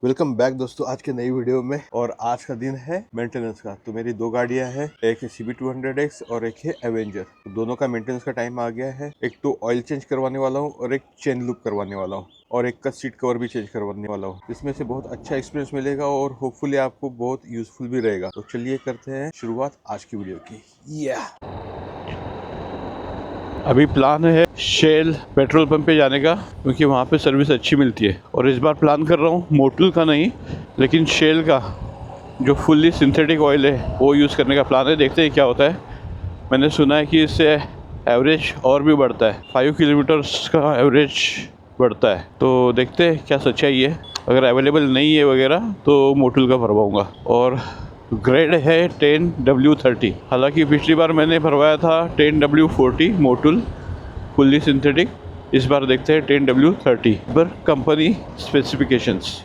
Welcome back दोस्तों आज के नई वीडियो में। और आज का दिन है मेंटेनेंस का। तो मेरी दो गाड़ियां हैं, एक है CB200X और एक है एवेंजर। तो दोनों का मेंटेनेंस का टाइम आ गया है। एक तो ऑयल चेंज करवाने वाला हूं और एक चेन लूप करवाने वाला हूं और एक का सीट कवर भी चेंज करवाने वाला हूं। इसमें से बहुत अच्छा एक्सपीरियंस मिलेगा और होपफुली आपको बहुत यूजफुल भी रहेगा। तो चलिए करते हैं शुरुआत आज की वीडियो की। अभी प्लान है शेल पेट्रोल पंप पे जाने का, क्योंकि वहाँ पे सर्विस अच्छी मिलती है। और इस बार प्लान कर रहा हूँ मोटुल का नहीं, लेकिन शेल का जो फुल्ली सिंथेटिक ऑयल है वो यूज़ करने का प्लान है। देखते हैं क्या होता है। मैंने सुना है कि इससे एवरेज और भी बढ़ता है, 5 किलोमीटर्स का एवरेज बढ़ता है। तो देखते हैं क्या सच्चाई है। अगर अवेलेबल नहीं है वगैरह तो मोटुल का भरवाऊँगा। और ग्रेड है 10W30। हालांकि पिछली बार मैंने भरवाया था 10W40 मोटुल फुल्ली सिंथेटिक। इस बार देखते हैं 10W30 पर कंपनी स्पेसिफिकेशंस।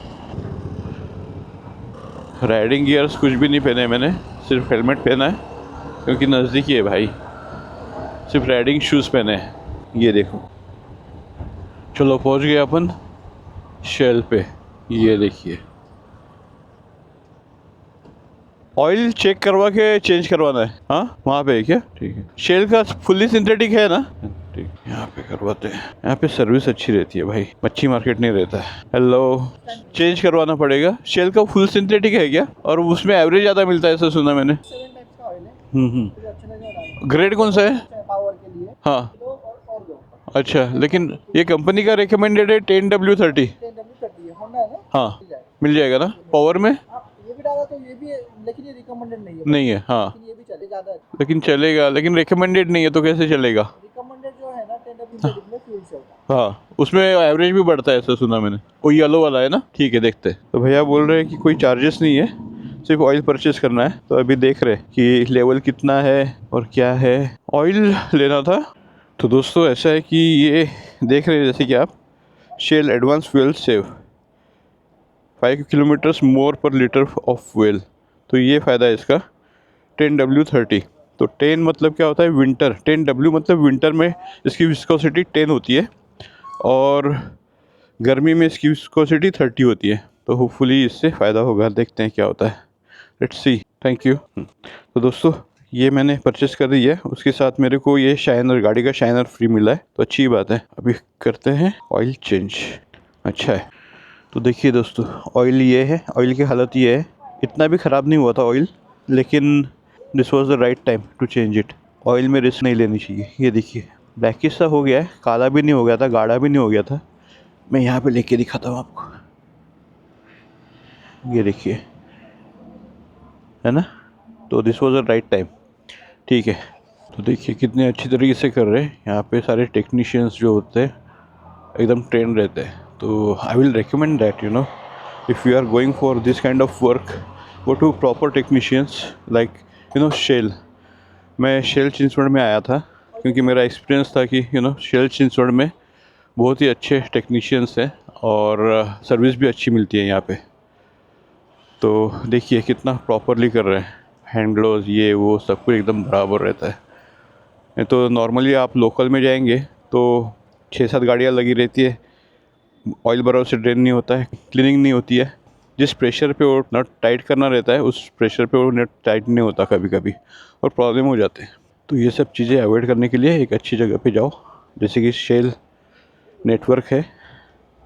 राइडिंग गियर्स कुछ भी नहीं पहने मैंने, सिर्फ हेलमेट पहना है क्योंकि नज़दीकी है भाई। सिर्फ राइडिंग शूज़ पहने हैं। ये देखो, चलो पहुंच गए अपन शेल पे। ये देखिए, ऑयल चेक करवा के चेंज करवाना है। हाँ वहाँ पे है क्या? ठीक है। शेल का फुल्ली सिंथेटिक है ना? ठीक, यहाँ पे करवाते हैं। यहाँ पे सर्विस अच्छी रहती है भाई, मच्छी मार्केट नहीं रहता है। हेलो, चेंज करवाना पड़ेगा। शेल का फुल सिंथेटिक है क्या? और उसमें एवरेज ज़्यादा मिलता है ऐसा सुना मैंने। ग्रेड कौन सा है? हाँ अच्छा, लेकिन ये कंपनी का रिकमेंडेड है 10W30। हाँ मिल जाएगा ना पावर में? तो ये भी है, लेकिन ये रिकमेंडेड नहीं है। नहीं है हाँ, लेकिन ये भी चले ज़्यादा है। लेकिन चलेगा। लेकिन रिकमेंडेड नहीं है तो कैसे चलेगा? रिकमेंडेड जो है ना 10W30 में फ्यूल चलता है। हाँ उसमें एवरेज भी बढ़ता है ऐसा सुना मैंने। वो येलो वाला है ना? ठीक है देखते हैं। तो भैया बोल रहे हैं कि कोई चार्जेस नहीं है, सिर्फ ऑयल परचेज करना है। तो अभी देख रहे हैं कि लेवल कितना है और क्या है। ऑयल लेना था। तो दोस्तों ऐसा है कि ये देख रहे हैं जैसे कि आप, Shell advance fuel save 5 kilometres more per litre of fuel. तो ये फ़ायदा है इसका 10W30। तो 10 मतलब क्या होता है? विंटर। 10W मतलब विंटर में इसकी विस्कोसिटी 10 होती है और गर्मी में इसकी विस्कोसिटी 30 होती है। तो होपफुली इससे फ़ायदा होगा। देखते हैं क्या होता है। Let's see. Thank you. तो दोस्तों ये मैंने परचेस कर दी है। उसके साथ मेरे को ये शाइनर, गाड़ी का शाइनर फ्री मिला है, तो अच्छी बात है। अभी करते हैं ऑयल चेंज। अच्छा है। तो देखिए दोस्तों, ऑयल ये है, ऑयल की हालत ये है। इतना भी ख़राब नहीं हुआ था ऑयल, लेकिन this was the right time to change it. Oil में रिस्क नहीं लेनी चाहिए। ये देखिए ब्लैकिश सा हो गया है, काला भी नहीं हो गया था, गाढ़ा भी नहीं हो गया था। मैं यहाँ पे लेके दिखाता हूँ आपको। ये देखिए, है ना? तो this was the right time. ठीक है। तो देखिए कितने अच्छी तरीके से कर रहे हैं। यहाँ पे सारे टेक्नीशियंस जो होते हैं एकदम ट्रेन रहते हैं। तो I will recommend that if you are going for this kind of work, go to proper technicians like Shell. मैं शेल चिंचवड़ में आया था क्योंकि मेरा एक्सपीरियंस था कि शेल चिंचवड़ में बहुत ही अच्छे टेक्नीशियंस हैं और सर्विस भी अच्छी मिलती है यहाँ पे। तो देखिए कितना प्रॉपरली कर रहे हैं। हैंड ग्लोव्स ये वो सब कुछ एकदम बराबर रहता है। नहीं तो नॉर्मली आप लोकल में जाएंगे तो 6-7 गाड़ियाँ लगी रहती है, ऑयल बराबर से ड्रेन नहीं होता है, क्लीनिंग नहीं होती है। जिस प्रेशर पे वो नट टाइट करना रहता है उस प्रेशर पे वो नट टाइट नहीं होता कभी कभी, और प्रॉब्लम हो जाते हैं। तो ये सब चीज़ें अवॉइड करने के लिए एक अच्छी जगह पे जाओ, जैसे कि शेल नेटवर्क है,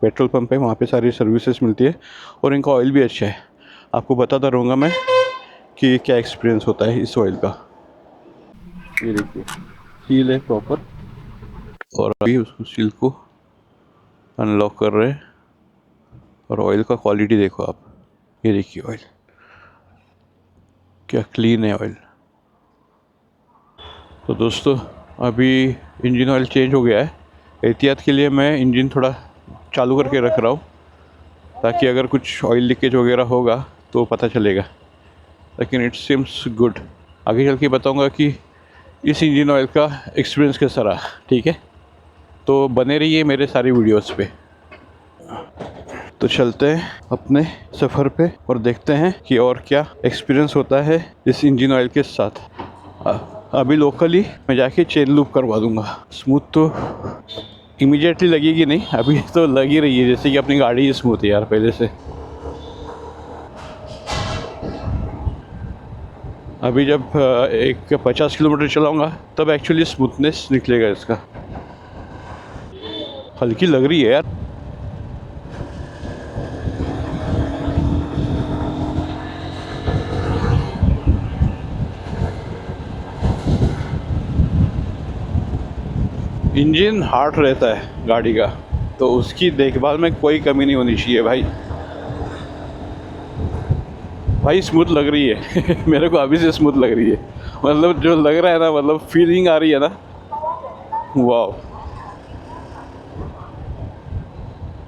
पेट्रोल पंप है, वहाँ पे सारी सर्विसेज मिलती है और इनका ऑयल भी अच्छा है। आपको बताता रहूँगा मैं कि क्या एक्सपीरियंस होता है इस ऑयल का। ये देखिए सील है प्रॉपर, और अभी उसको सील को अनलॉक कर रहे हैं। और ऑयल का क्वालिटी देखो आप। ये देखिए ऑयल क्या क्लीन है ऑयल। तो दोस्तों अभी इंजन ऑयल चेंज हो गया है। एहतियात के लिए मैं इंजन थोड़ा चालू करके रख रहा हूँ, ताकि अगर कुछ ऑयल लीकेज वगैरह होगा तो पता चलेगा। लेकिन इट सीम्स गुड। आगे चल के बताऊँगा कि इस इंजन ऑयल का एक्सपीरियंस कैसा रहा। ठीक है, तो बने रहिए मेरे सारी वीडियोस पे। तो चलते हैं अपने सफ़र पे और देखते हैं कि और क्या एक्सपीरियंस होता है इस इंजन ऑयल के साथ। अभी लोकली मैं जाके चेन लूप करवा दूंगा। स्मूथ तो इमीडिएटली लगेगी नहीं, अभी तो लग ही रही है जैसे कि अपनी गाड़ी ही स्मूथ है यार पहले से। अभी जब एक 50 किलोमीटर चलाऊँगा तब एक्चुअली स्मूथनेस निकलेगा इसका। हल्की लग रही है यार। इंजन हार्ड रहता है गाड़ी का, तो उसकी देखभाल में कोई कमी नहीं होनी चाहिए भाई। भाई स्मूथ लग रही है मेरे को अभी से स्मूथ लग रही है, मतलब जो लग रहा है ना, मतलब फीलिंग आ रही है ना, वाह।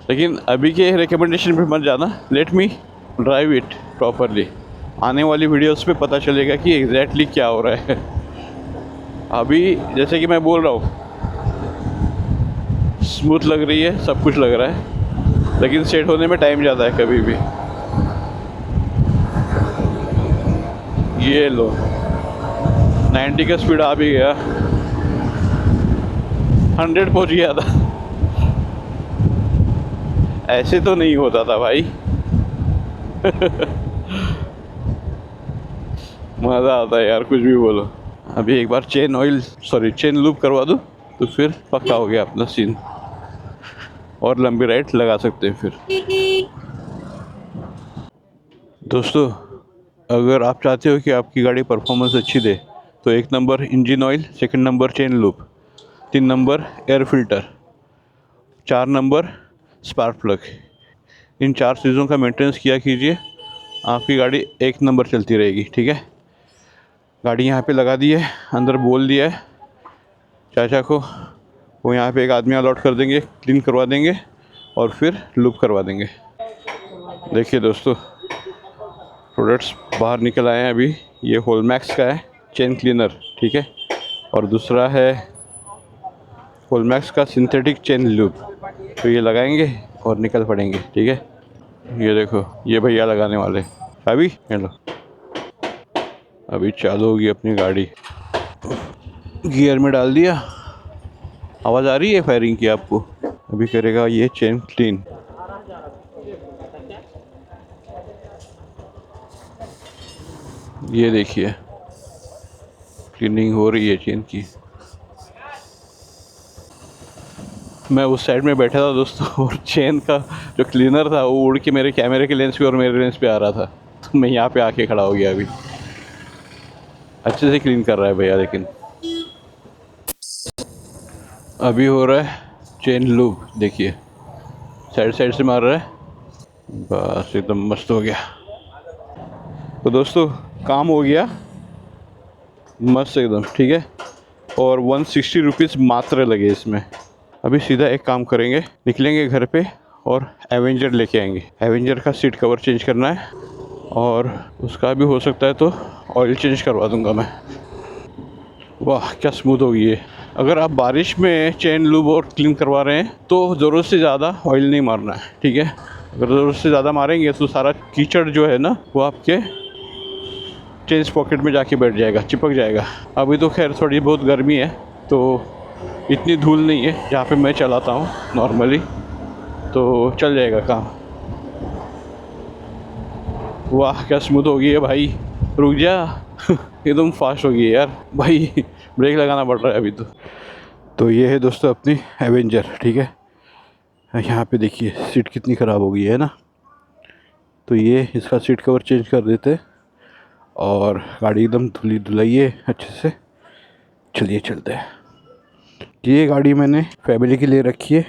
लेकिन अभी के रिकमेंडेशन पे मत जाना, let me drive it properly. आने वाली वीडियोस पे पता चलेगा कि एग्जैक्टली क्या हो रहा है। अभी जैसे कि मैं बोल रहा हूँ, स्मूथ लग रही है, सब कुछ लग रहा है, लेकिन सेट होने में टाइम ज़्यादा है कभी भी। ये लो 90 का स्पीड आ भी गया, 100 पहुंच गया था। ऐसे तो नहीं होता था भाई मज़ा आता है यार, कुछ भी बोलो। अभी एक बार चेन लूप करवा दूँ तो फिर पक्का हो गया अपना सीन, और लंबी राइड लगा सकते हैं फिर। दोस्तों, अगर आप चाहते हो कि आपकी गाड़ी परफॉर्मेंस अच्छी दे, तो 1 number engine oil, 2nd number chain lube, 3 number air filter, 4 number spark plug. इन 4 चीज़ों का मेंटेनेंस किया कीजिए, आपकी गाड़ी 1 नंबर चलती रहेगी। ठीक है, गाड़ी यहाँ पे लगा दी है, अंदर बोल दिया है चाचा को, वो यहाँ पे एक आदमी अलॉट कर देंगे, क्लीन करवा देंगे और फिर लूप करवा देंगे। देखिए दोस्तों, प्रोडक्ट्स बाहर निकल आए हैं अभी। ये होलमैक्स का है चेन क्लीनर, ठीक है, और दूसरा है होलमैक्स का सिंथेटिक चेन लूप। तो ये लगाएंगे और निकल पड़ेंगे। ठीक है, ये देखो, ये भैया लगाने वाले। अभी हेलो, अभी चालू होगी अपनी गाड़ी, गियर में डाल दिया। आवाज़ आ रही है फायरिंग की आपको? अभी करेगा ये चेन क्लीन। ये देखिए, क्लीनिंग हो रही है चेन की। मैं उस साइड में बैठा था दोस्तों, और चेन का जो क्लीनर था वो उड़ के मेरे कैमरे के लेंस पे और मेरे लेंस पे आ रहा था, तो मैं यहाँ पे आके खड़ा हो गया। अभी अच्छे से क्लीन कर रहा है भैया, लेकिन अभी हो रहा है चेन लूप। देखिए, साइड से मार रहा है, बस एकदम मस्त हो गया। तो दोस्तों, काम हो गया मस्त एकदम। ठीक है, और 160 रुपीज़ मात्र लगे इसमें। अभी सीधा एक काम करेंगे, निकलेंगे घर पे और एवेंजर लेके आएंगे। एवेंजर का सीट कवर चेंज करना है, और उसका भी हो सकता है तो ऑयल चेंज करवा दूंगा मैं। वाह, क्या स्मूथ हो गई है। अगर आप बारिश में चेन लूब और क्लीन करवा रहे हैं तो ज़रूरत से ज़्यादा ऑयल नहीं मारना है। ठीक है, अगर ज़रूरत से ज़्यादा मारेंगे तो सारा कीचड़ जो है ना, वो आपके चेंज पॉकेट में जाके बैठ जाएगा, चिपक जाएगा। अभी तो खैर थोड़ी बहुत गर्मी है, तो इतनी धूल नहीं है जहाँ पे मैं चलाता हूँ नॉर्मली, तो चल जाएगा काम। वाह, क्या स्मूथ हो गई है भाई। रुक जा एकदम फास्ट हो गई है यार भाई, ब्रेक लगाना पड़ रहा है अभी तो ये है दोस्तों अपनी एवेंजर। ठीक है, यहाँ पे देखिए सीट कितनी ख़राब हो गई है ना, तो ये इसका सीट कवर चेंज कर देते और गाड़ी एकदम धुली धुलाई है अच्छे से। चलिए चलते हैं। ये गाड़ी मैंने फैमिली के लिए रखी है,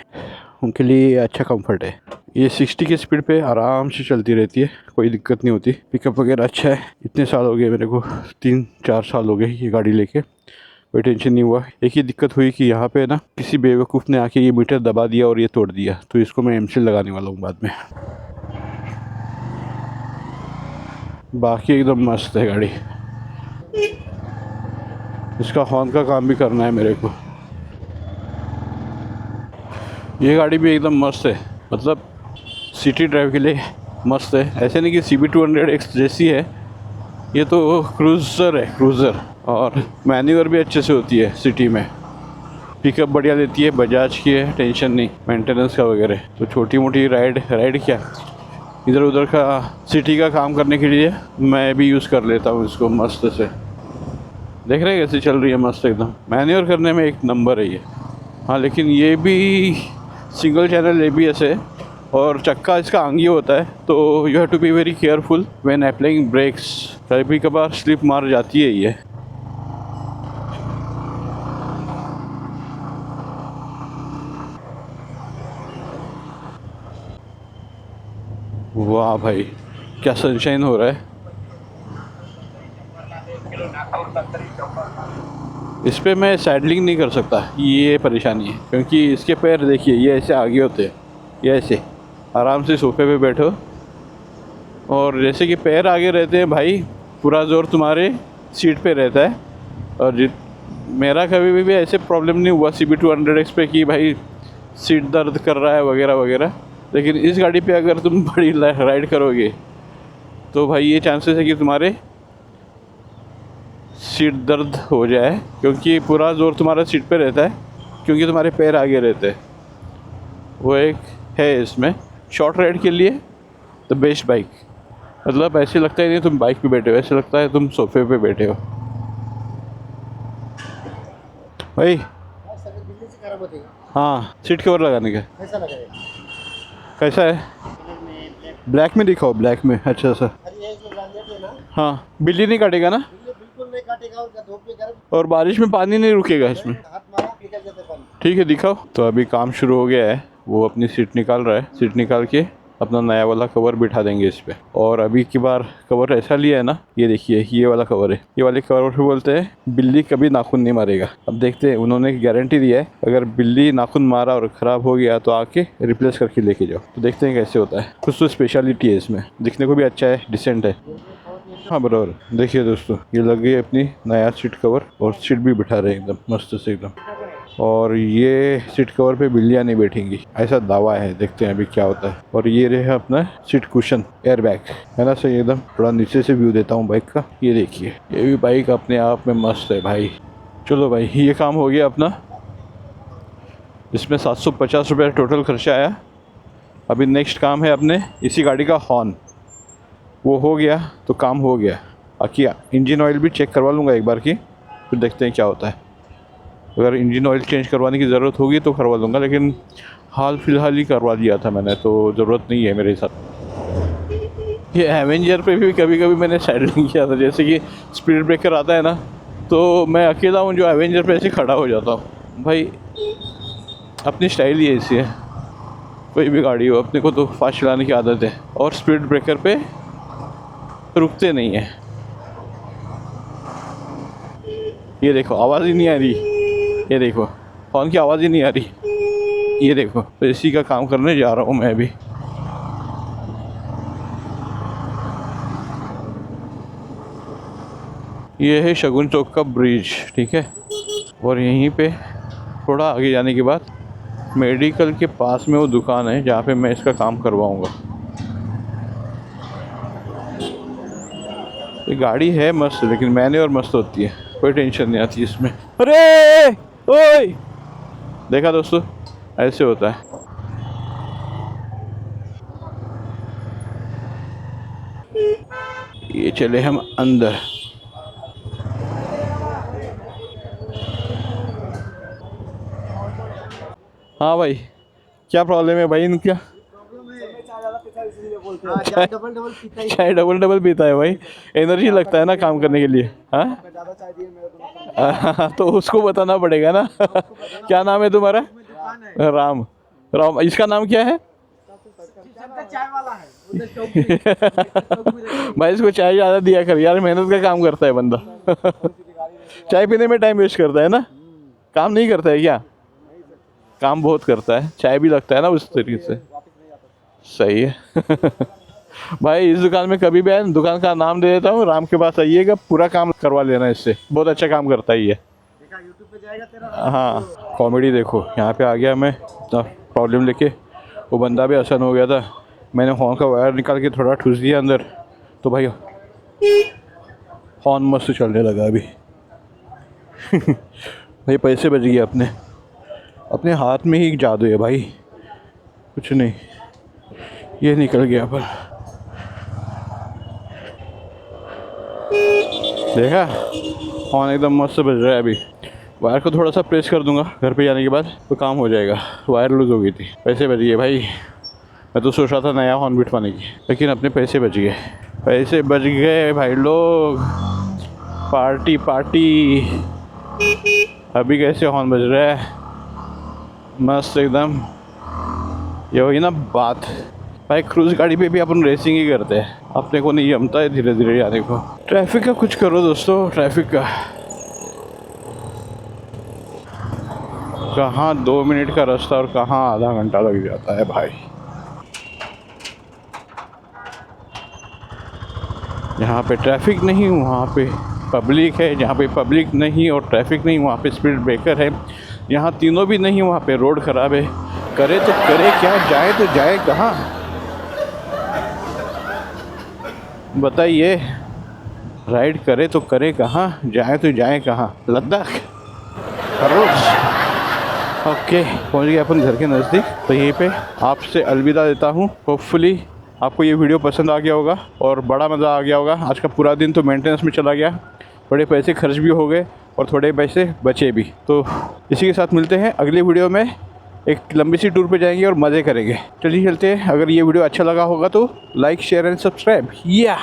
उनके लिए अच्छा कंफर्ट है। ये 60 की स्पीड पे आराम से चलती रहती है, कोई दिक्कत नहीं होती। पिकअप वगैरह अच्छा है। इतने साल हो गए मेरे को, 3-4 साल हो गए ये गाड़ी लेके, कोई टेंशन नहीं हुआ। एक ही दिक्कत हुई कि यहाँ पे ना किसी बेवकूफ़ ने आके ये मीटर दबा दिया और ये तोड़ दिया, तो इसको मैं एमसील लगाने वाला हूँ बाद में। बाकी एकदम मस्त है गाड़ी। इसका हॉर्न का काम भी करना है मेरे को। ये गाड़ी भी एकदम मस्त है, मतलब सिटी ड्राइव के लिए मस्त है। ऐसे नहीं कि CB200X जैसी है, ये तो क्रूज़र है, क्रूज़र। और मैन्यूवर भी अच्छे से होती है सिटी में, पिकअप बढ़िया देती है, बजाज की है, टेंशन नहीं मेंटेनेंस का वगैरह। तो छोटी मोटी राइड क्या, इधर उधर का सिटी का काम करने के लिए मैं भी यूज़ कर लेता हूँ इसको मस्त से। देख रहे हैं कैसे चल रही है मस्त एकदम। मैन्योर करने में एक नंबर है ये। हाँ लेकिन ये भी सिंगल चैनल ABS है और चक्का इसका आगे होता है, तो you have to be very careful when applying brakes. कभी कभार स्लिप मार जाती है ये। वाह भाई क्या सनशाइन हो रहा है। इस पे मैं सैडलिंग नहीं कर सकता, ये परेशानी है, क्योंकि इसके पैर देखिए ये ऐसे आगे होते हैं, ये ऐसे आराम से सोफे पे बैठो और जैसे कि पैर आगे रहते हैं भाई, पूरा जोर तुम्हारे सीट पे रहता है। और मेरा कभी भी ऐसे प्रॉब्लम नहीं हुआ CB200X पे कि भाई सीट दर्द कर रहा है वगैरह वगैरह। लेकिन इस गाड़ी पे अगर तुम बड़ी राइड करोगे तो भाई ये चांसेस है कि तुम्हारे सीट दर्द हो जाए, क्योंकि पूरा जोर तुम्हारा सीट पे रहता है, क्योंकि तुम्हारे पैर आगे रहते हैं। वो एक है इसमें शॉर्ट राइड के लिए द बेस्ट बाइक। मतलब ऐसे लगता ही नहीं तुम बाइक पे बैठे हो, ऐसे लगता है तुम सोफे पे बैठे हो भाई। दिल्ली से खराब होती है। हाँ सीट कवर लगाने का कैसा लगा है? कैसा है? ब्लैक में दिखाओ, ब्लैक में। अच्छा सा। अरे ये जो ब्रांडेड है ना, हाँ बिल्ली नहीं काटेगा ना, बिल्कुल बिल्कुल नहीं काटेगा और धूप में गर्म और बारिश में पानी नहीं रुकेगा इसमें। हाथ मारो निकल जाते पानी। ठीक है दिखाओ। तो अभी काम शुरू हो गया है, वो अपनी सीट निकाल रहा है। सीट निकाल के अपना नया वाला कवर बिठा देंगे इस पे। और अभी की बार कवर ऐसा लिया है ना, ये देखिए ये वाला कवर है। ये वाले कवर पे बोलते हैं बिल्ली कभी नाखून नहीं मारेगा। अब देखते हैं, उन्होंने गारंटी दिया है अगर बिल्ली नाखून मारा और ख़राब हो गया तो आके रिप्लेस करके लेके जाओ। तो देखते हैं कैसे होता है। कुछ तो स्पेशलिटी है इसमें, दिखने को भी अच्छा है, डिसेंट है। हाँ बराबर। देखिए दोस्तों ये लग गई अपनी नया सीट कवर और सीट भी बिठा रहे हैं एकदम मस्त से एकदम। और ये सीट कवर पे बिल्लियाँ नहीं बैठेंगी ऐसा दावा है, देखते हैं अभी क्या होता है। और ये रहे अपना सीट कुशन एयर बैग है ना सही एकदम। थोड़ा नीचे से व्यू देता हूँ बाइक का, ये देखिए ये भी बाइक अपने आप में मस्त है भाई। चलो भाई ये काम हो गया अपना। इसमें 750 रुपये टोटल खर्चा आया। अभी नेक्स्ट काम है अपने इसी गाड़ी का हॉर्न, वो हो गया तो काम हो गया। बाकी इंजन ऑयल भी चेक करवा लूँगा एक बार की, फिर देखते हैं क्या होता है। अगर इंजन ऑयल चेंज करवाने की ज़रूरत होगी तो करवा लूँगा, लेकिन हाल फिलहाल ही करवा दिया था मैंने, तो ज़रूरत नहीं है मेरे साथ। ये एवेंजर पे भी कभी कभी मैंने सैडलिंग किया था, जैसे कि स्पीड ब्रेकर आता है ना, तो मैं अकेला हूँ जो एवेंजर पे ऐसे खड़ा हो जाता हूँ। भाई अपनी स्टाइल ही ऐसी है, कोई भी गाड़ी हो अपने को तो फास्ट चलाने की आदत है, और स्पीड ब्रेकर पे रुकते नहीं है। ये देखो आवाज़ ही नहीं आ रही, ये देखो हॉर्न की आवाज़ ही नहीं आ रही। ये देखो, तो इसी का काम करने जा रहा हूँ मैं अभी। ये है शगुन चौक का ब्रिज, ठीक है। और यहीं पे थोड़ा आगे जाने के बाद मेडिकल के पास में वो दुकान है जहाँ पे मैं इसका काम करवाऊँगा। ये गाड़ी है मस्त, लेकिन मैंने और मस्त होती है, कोई टेंशन नहीं आती इसमें। अरे ओए देखा दोस्तों ऐसे होता है। ये चले हम अंदर। हाँ भाई क्या प्रॉब्लम है भाई इनका? चाय डबल डबल पीता ही चाय डबल डबल पीता है भाई, एनर्जी लगता है ना काम करने के लिए। हाँ ज्यादा चाय दिए मेरे को। तो उसको बताना पड़ेगा ना। क्या नाम है तुम्हारा? राम। राम, इसका नाम क्या है? चाय वाला है। भाई इसको चाय ज़्यादा दिया कर यार, मेहनत का काम करता है बंदा। चाय पीने में टाइम वेस्ट करता है ना, काम नहीं करता है क्या? काम बहुत करता है, चाय भी लगता है ना उस तरीके से। सही है। भाई इस दुकान में कभी भी आए, दुकान का नाम दे देता हूँ, राम के पास आइएगा, पूरा काम करवा लेना इससे, बहुत अच्छा काम करता है ये। यूट्यूब पे जाएगा तेरा। हाँ कॉमेडी देखो, यहाँ पे आ गया मैं प्रॉब्लम लेके। वो बंदा भी आसान हो गया था, मैंने हॉर्न का वायर निकाल के थोड़ा ठूस दिया अंदर, तो भाई हॉर्न मस्त चलने लगा अभी। भाई पैसे बच गए अपने, अपने हाथ में ही जादू है भाई, कुछ नहीं। ये निकल गया पर देखा हॉर्न एकदम मस्त बज रहा है। अभी वायर को थोड़ा सा प्रेस कर दूंगा घर पे जाने के बाद तो काम हो जाएगा। वायर लूज हो गई थी। पैसे बच गए भाई। मैं तो सोच रहा था नया हॉर्न बिठवाने की, लेकिन अपने पैसे बच गए। पैसे बच गए भाई लोग। Party party. अभी कैसे हॉर्न बज रहा है मस्त एकदम। ये वही ना बात भाई, क्रूज गाड़ी पे भी अपन रेसिंग ही करते हैं। अपने को नहीं जमता है धीरे धीरे जाने को। ट्रैफिक का कुछ करो दोस्तों, ट्रैफिक का। कहाँ 2 मिनट का रास्ता और कहाँ आधा घंटा लग जाता है भाई। यहाँ पे ट्रैफिक नहीं, वहाँ पे पब्लिक है। जहाँ पे पब्लिक नहीं और ट्रैफिक नहीं, वहाँ पे स्पीड ब्रेकर है। यहाँ तीनों भी नहीं, वहाँ पे रोड ख़राब है। करे तो करे क्या, जाए तो जाए कहाँ बताइए। राइड करे तो करे कहाँ, जाए तो जाए कहाँ। लद्दाख हर रोज़। ओके, पहुँच गए अपन घर के नज़दीक। तो यहीं पे आपसे अलविदा देता हूँ। होपफुली आपको ये वीडियो पसंद आ गया होगा और बड़ा मज़ा आ गया होगा। आज का पूरा दिन तो मेंटेनेंस में चला गया, बड़े पैसे खर्च भी हो गए और थोड़े पैसे बचे भी। तो इसी के साथ मिलते हैं अगले वीडियो में। एक लंबी सी टूर पे जाएंगे और मज़े करेंगे। चलिए चलते हैं। अगर ये वीडियो अच्छा लगा होगा तो लाइक शेयर एंड सब्सक्राइब। या